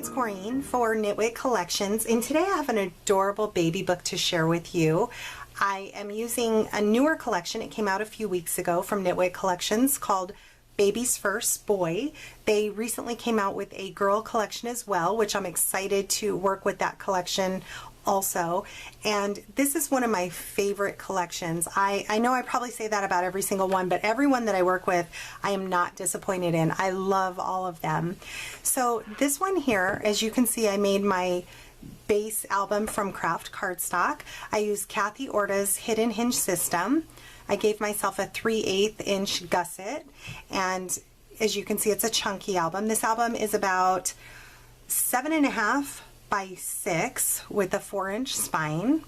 it's Corinne for Nitwit Collections, and today I have an adorable baby book to share with you. I am using a newer collection. It came out a few weeks ago from Nitwit Collections called Baby's First Boy. They recently came out with a girl collection as well, which I'm excited to work with that collection also. And this is one of my favorite collections. I know I probably say that about every single one, but every one that I work with, I am not disappointed in. I love all of them. So this one here, as you can see, I made my base album from craft cardstock. I used Kathy Orta's hidden hinge system. I gave myself a 3/8 inch gusset, and as you can see, it's a chunky album. This album is about 7.5 by 6 with a 4-inch spine.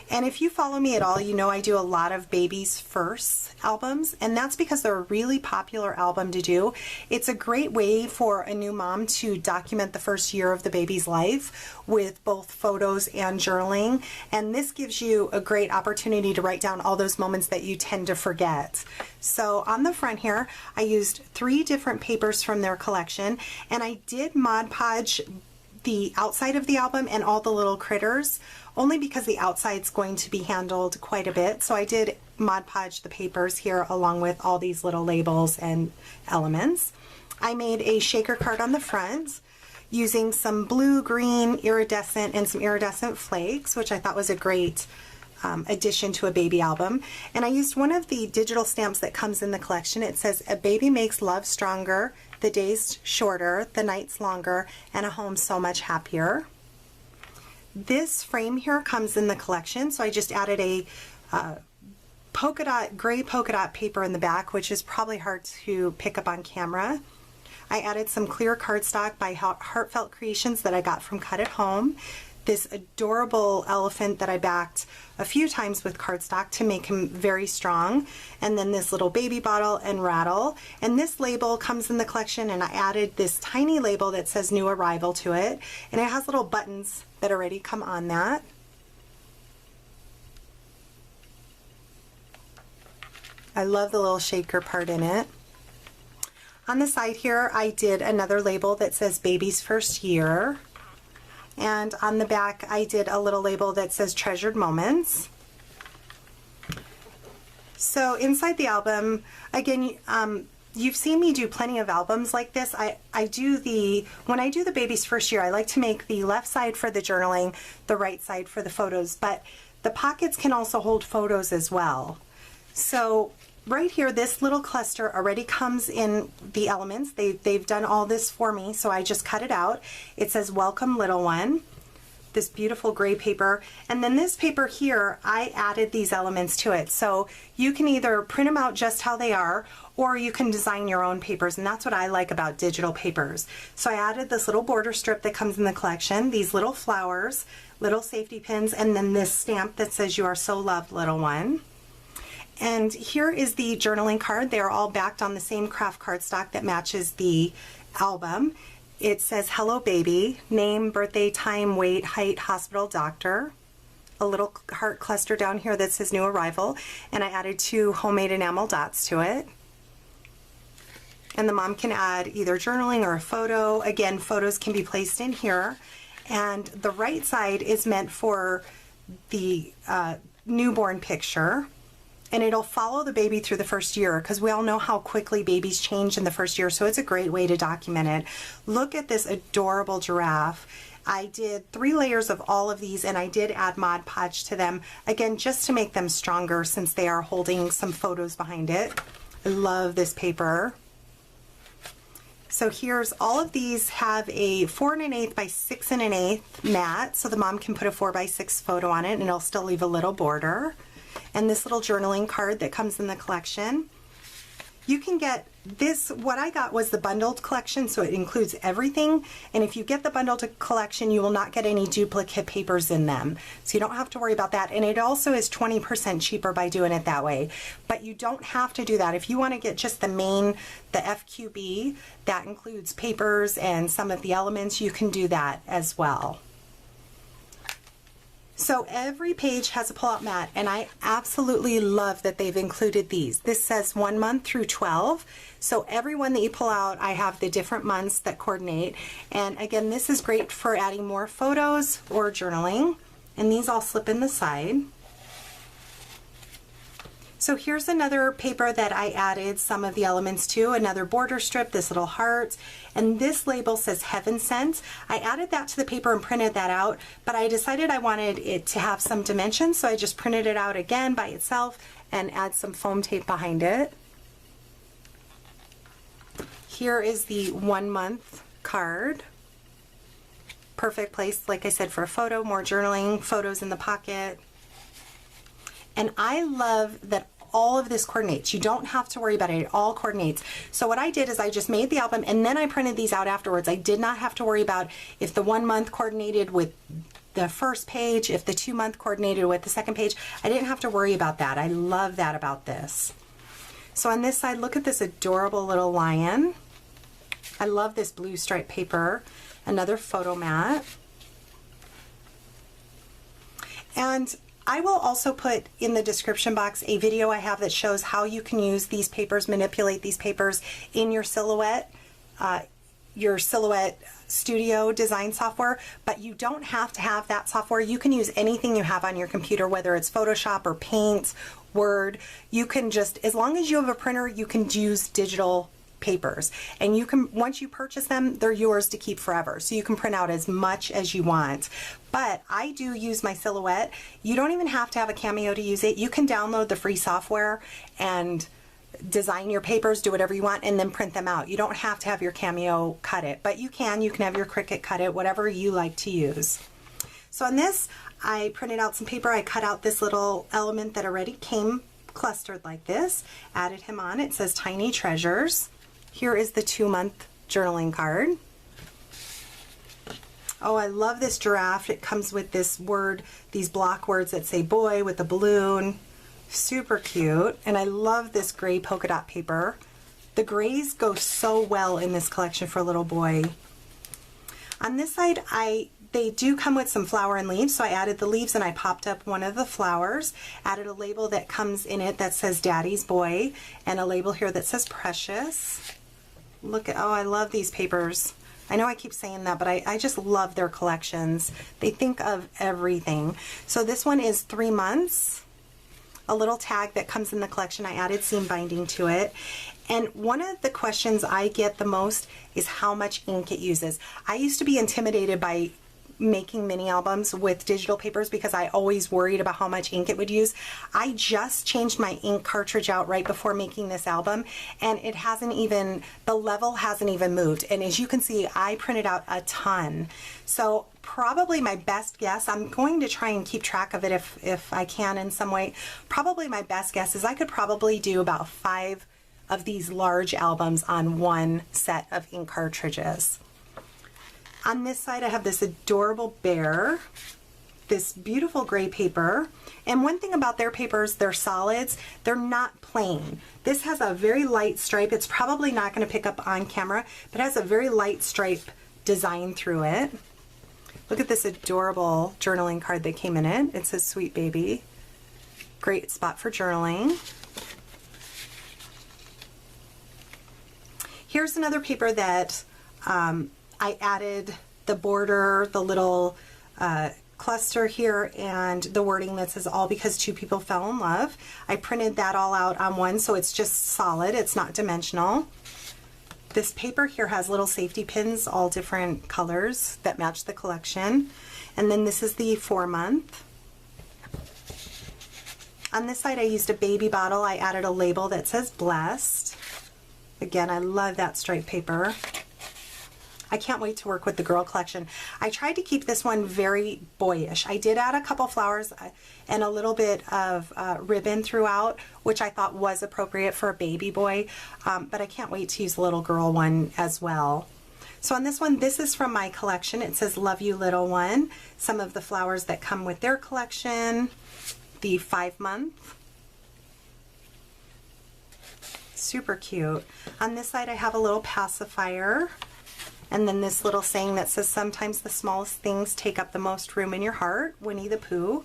And if you follow me at all, you know I do a lot of babies first albums, and that's because they're a really popular album to do. It's a great way for a new mom to document the first year of the baby's life with both photos and journaling, and this gives you a great opportunity to write down all those moments that you tend to forget. So on the front here, I used 3 different papers from their collection, and I did Mod Podge the outside of the album and all the little critters, only because the outside's going to be handled quite a bit. So I did Mod Podge the papers here along with all these little labels and elements. I made a shaker card on the front using some blue, green, iridescent, and some iridescent flakes, which I thought was a great addition to a baby album. And I used one of the digital stamps that comes in the collection. It says, "A baby makes love stronger, the days shorter, the nights longer, and a home so much happier." This frame here comes in the collection, so I just added a gray polka dot paper in the back, which is probably hard to pick up on camera. I added some clear cardstock by Heartfelt Creations that I got from Cut at Home. This adorable elephant that I backed a few times with cardstock to make him very strong. And then this little baby bottle and rattle. And this label comes in the collection, and I added this tiny label that says New Arrival to it. And it has little buttons that already come on that. I love the little shaker part in it. On the side here, I did another label that says Baby's First Year. And on the back, I did a little label that says Treasured Moments. So inside the album, again, you've seen me do plenty of albums like this. When I do the baby's first year, I like to make the left side for the journaling, the right side for the photos, but the pockets can also hold photos as well. So right here, this little cluster already comes in the elements. They've done all this for me, so I just cut it out. It says Welcome Little One, this beautiful gray paper. And then this paper here, I added these elements to it. So you can either print them out just how they are, or you can design your own papers, and that's what I like about digital papers. So I added this little border strip that comes in the collection, these little flowers, little safety pins, and then this stamp that says You Are So Loved, Little One. And here is the journaling card. They're all backed on the same craft cardstock that matches the album. It says Hello Baby, name, birthday, time, weight, height, hospital, doctor. A little heart cluster down here that says New Arrival, and I added 2 homemade enamel dots to it. And the mom can add either journaling or a photo. Again, photos can be placed in here. And the right side is meant for the newborn picture. And it'll follow the baby through the first year, because we all know how quickly babies change in the first year, so it's a great way to document it. Look at this adorable giraffe. I did 3 layers of all of these, and I did add Mod Podge to them, again, just to make them stronger since they are holding some photos behind it. I love this paper. So here's all of these have a 4 1/8 by 6 1/8 mat, so the mom can put a 4 by 6 photo on it, and it'll still leave a little border. And this little journaling card that comes in the collection. You can get this, what I got was the bundled collection, so it includes everything. And if you get the bundled collection, you will not get any duplicate papers in them. So you don't have to worry about that. And it also is 20% cheaper by doing it that way. But you don't have to do that. If you want to get just the main, the FQB, that includes papers and some of the elements, you can do that as well. So every page has a pull-out mat, and I absolutely love that they've included these. This says 1 month through 12. So every one that you pull out, I have the different months that coordinate. And again, this is great for adding more photos or journaling. And these all slip in the side. So here's another paper that I added some of the elements to, another border strip, this little heart, and this label says Heaven Sent. I added that to the paper and printed that out, but I decided I wanted it to have some dimension, so I just printed it out again by itself and add some foam tape behind it. Here is the 1 month card. Perfect place, like I said, for a photo, more journaling, photos in the pocket. And I love that all of this coordinates. You don't have to worry about it. It all coordinates. So what I did is I just made the album and then I printed these out afterwards. I did not have to worry about if the 1 month coordinated with the first page, if the 2 month coordinated with the second page. I didn't have to worry about that. I love that about this. So on this side, look at this adorable little lion. I love this blue striped paper. Another photo mat. And I will also put in the description box a video I have that shows how you can use these papers, manipulate these papers in your Silhouette Studio design software, but you don't have to have that software. You can use anything you have on your computer, whether it's Photoshop or Paint, Word. You can just, as long as you have a printer, you can use digital papers, and you can, once you purchase them, they're yours to keep forever, so you can print out as much as you want. But I do use my Silhouette. You don't even have to have a Cameo to use it. You can download the free software and design your papers, do whatever you want, and then print them out. You don't have to have your Cameo cut it, but you can have your Cricut cut it, whatever you like to use. So on this, I printed out some paper. I cut out this little element that already came clustered like this, added him on. It says Tiny Treasures. Here is the 2 month journaling card. Oh, I love this giraffe. It comes with this word, these block words that say boy with a balloon. Super cute. And I love this gray polka dot paper. The grays go so well in this collection for a little boy. On this side, they do come with some flower and leaves, so I added the leaves and I popped up one of the flowers, added a label that comes in it that says Daddy's Boy, and a label here that says Precious. Look at, oh, I love these papers. I know I keep saying that, but I just love their collections. They think of everything. So this one is 3 months. A little tag that comes in the collection. I added seam binding to it. And one of the questions I get the most is how much ink it uses. I used to be intimidated by making mini albums with digital papers because I always worried about how much ink it would use. I just changed my ink cartridge out right before making this album, and it hasn't even, the level hasn't even moved. And as you can see, I printed out a ton. So probably my best guess, I'm going to try and keep track of it if I can in some way. Probably my best guess is I could probably do about 5 of these large albums on one set of ink cartridges. On this side, I have this adorable bear, this beautiful gray paper. And one thing about their papers, they're solids, they're not plain. This has a very light stripe. It's probably not going to pick up on camera, but it has a very light stripe design through it. Look at this adorable journaling card that came in it. It says Sweet Baby. Great spot for journaling. Here's another paper that I added the border, the little cluster here, and the wording that says all because two people fell in love. I printed that all out on one, so it's just solid, it's not dimensional. This paper here has little safety pins, all different colors that match the collection. And then this is the 4 month. On this side, I used a baby bottle. I added a label that says Blessed. Again, I love that striped paper. I can't wait to work with the girl collection. I tried to keep this one very boyish. I did add a couple flowers and a little bit of ribbon throughout, which I thought was appropriate for a baby boy, but I can't wait to use the little girl one as well. So on this one, this is from my collection. It says Love You Little One. Some of the flowers that come with their collection. The 5 month. Super cute. On this side, I have a little pacifier. And then this little saying that says, sometimes the smallest things take up the most room in your heart, Winnie the Pooh.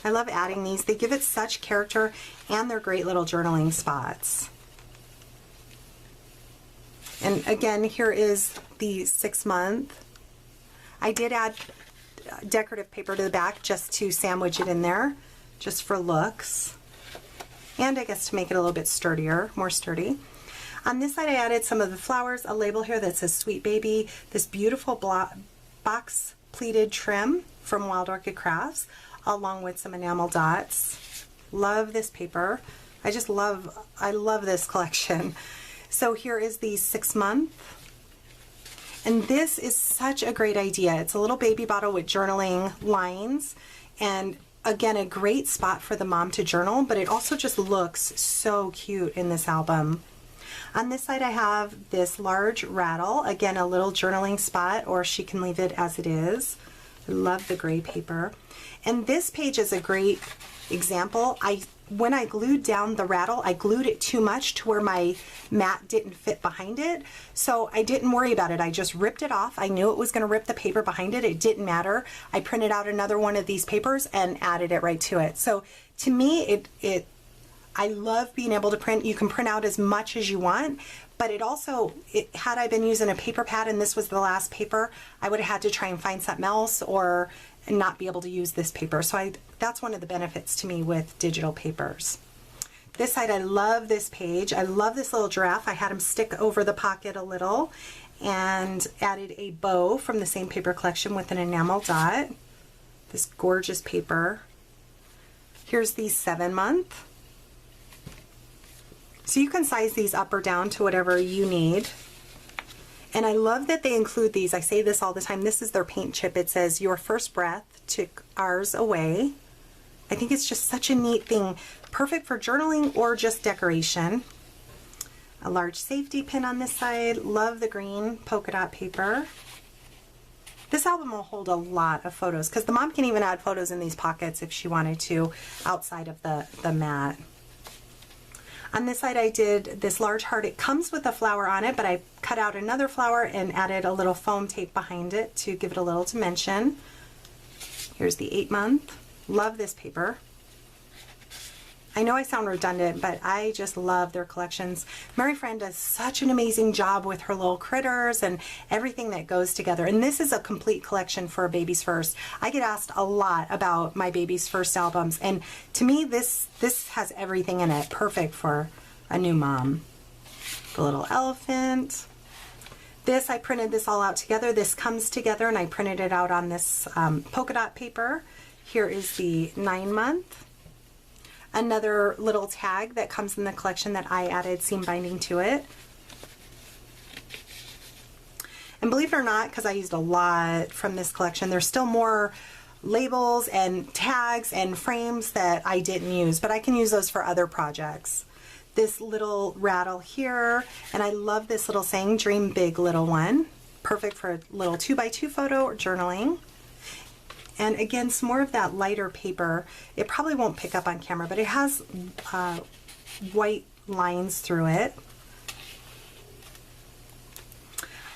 I love adding these. They give it such character, and they're great little journaling spots. And again, here is the 6 month. I did add decorative paper to the back just to sandwich it in there, just for looks. And I guess to make it a little bit sturdier, more sturdy. On this side, I added some of the flowers, a label here that says Sweet Baby, this beautiful box pleated trim from Wild Orchid Crafts, along with some enamel dots. Love this paper. I love this collection. So here is the 6 month. And this is such a great idea. It's a little baby bottle with journaling lines, and again, a great spot for the mom to journal, but it also just looks so cute in this album. On this side, I have this large rattle, again, a little journaling spot, or she can leave it as it is. I love the gray paper. And this page is a great example. When I glued down the rattle, I glued it too much to where my mat didn't fit behind it. So I didn't worry about it. I just ripped it off. I knew it was going to rip the paper behind it. It didn't matter. I printed out another one of these papers and added it right to it. So to me, I love being able to print. You can print out as much as you want, but had I been using a paper pad and this was the last paper, I would have had to try and find something else or not be able to use this paper. So that's one of the benefits to me with digital papers. This side, I love this page. I love this little giraffe. I had him stick over the pocket a little and added a bow from the same paper collection with an enamel dot. This gorgeous paper. Here's the 7 month. So you can size these up or down to whatever you need. And I love that they include these. I say this all the time. This is their paint chip. It says, your first breath took ours away. I think it's just such a neat thing. Perfect for journaling or just decoration. A large safety pin on this side. Love the green polka dot paper. This album will hold a lot of photos because the mom can even add photos in these pockets if she wanted to outside of the mat. On this side, I did this large heart. It comes with a flower on it, but I cut out another flower and added a little foam tape behind it to give it a little dimension. Here's the 8 month. Love this paper. I know I sound redundant, but I just love their collections. Mary Fran does such an amazing job with her little critters and everything that goes together. And this is a complete collection for a Baby's First. I get asked a lot about my Baby's First albums, and to me, this has everything in it. Perfect for a new mom. The little elephant. This, I printed this all out together. This comes together, and I printed it out on this polka dot paper. Here is the 9 month. Another little tag that comes in the collection that I added seam binding to it. And believe it or not, because I used a lot from this collection, there's still more labels and tags and frames that I didn't use, but I can use those for other projects. This little rattle here, and I love this little saying, dream big, little one. Perfect for a little 2x2 photo or journaling. And again, some more of that lighter paper. It probably won't pick up on camera, but it has white lines through it.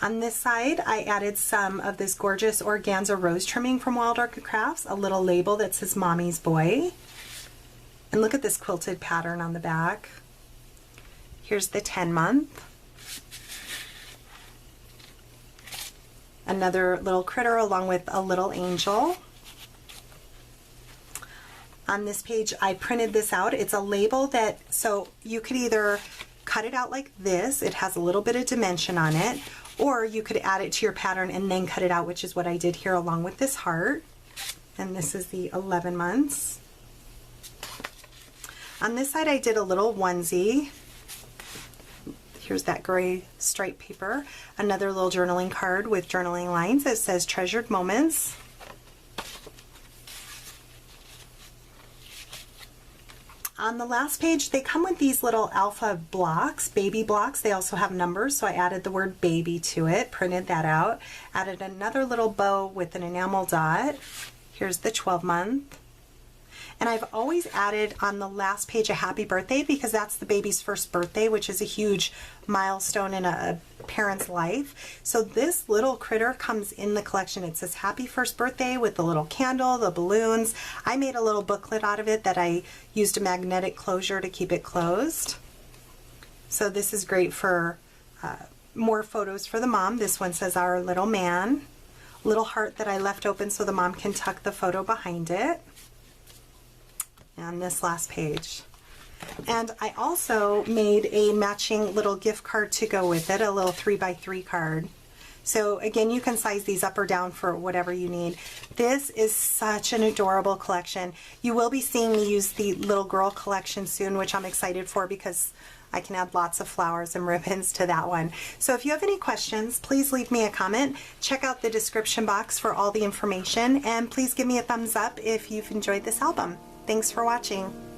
On this side, I added some of this gorgeous organza rose trimming from Wild Orchid Crafts, a little label that says Mommy's Boy. And look at this quilted pattern on the back. Here's the 10 month. Another little critter along with a little angel. On this page, I printed this out. It's a label so you could either cut it out like this, it has a little bit of dimension on it, or you could add it to your pattern and then cut it out, which is what I did here along with this heart. And this is the 11 months. On this side, I did a little onesie. Here's that gray stripe paper. Another little journaling card with journaling lines that says treasured moments. On the last page, they come with these little alpha blocks, baby blocks. They also have numbers, so I added the word baby to it, printed that out, added another little bow with an enamel dot. Here's the 12 month. And I've always added on the last page a happy birthday because that's the baby's first birthday, which is a huge milestone and a parent's life. So this little critter comes in the collection. It says happy first birthday with the little candle, the balloons. I made a little booklet out of it that I used a magnetic closure to keep it closed. So this is great for more photos for the mom. This one says our little man. Little heart that I left open so the mom can tuck the photo behind it. And this last page. And I also made a matching little gift card to go with it, a little 3x3 card. So again, you can size these up or down for whatever you need. This is such an adorable collection. You will be seeing me use the little girl collection soon, which I'm excited for because I can add lots of flowers and ribbons to that one. So if you have any questions, please leave me a comment. Check out the description box for all the information, and please give me a thumbs up if you've enjoyed this album. Thanks for watching.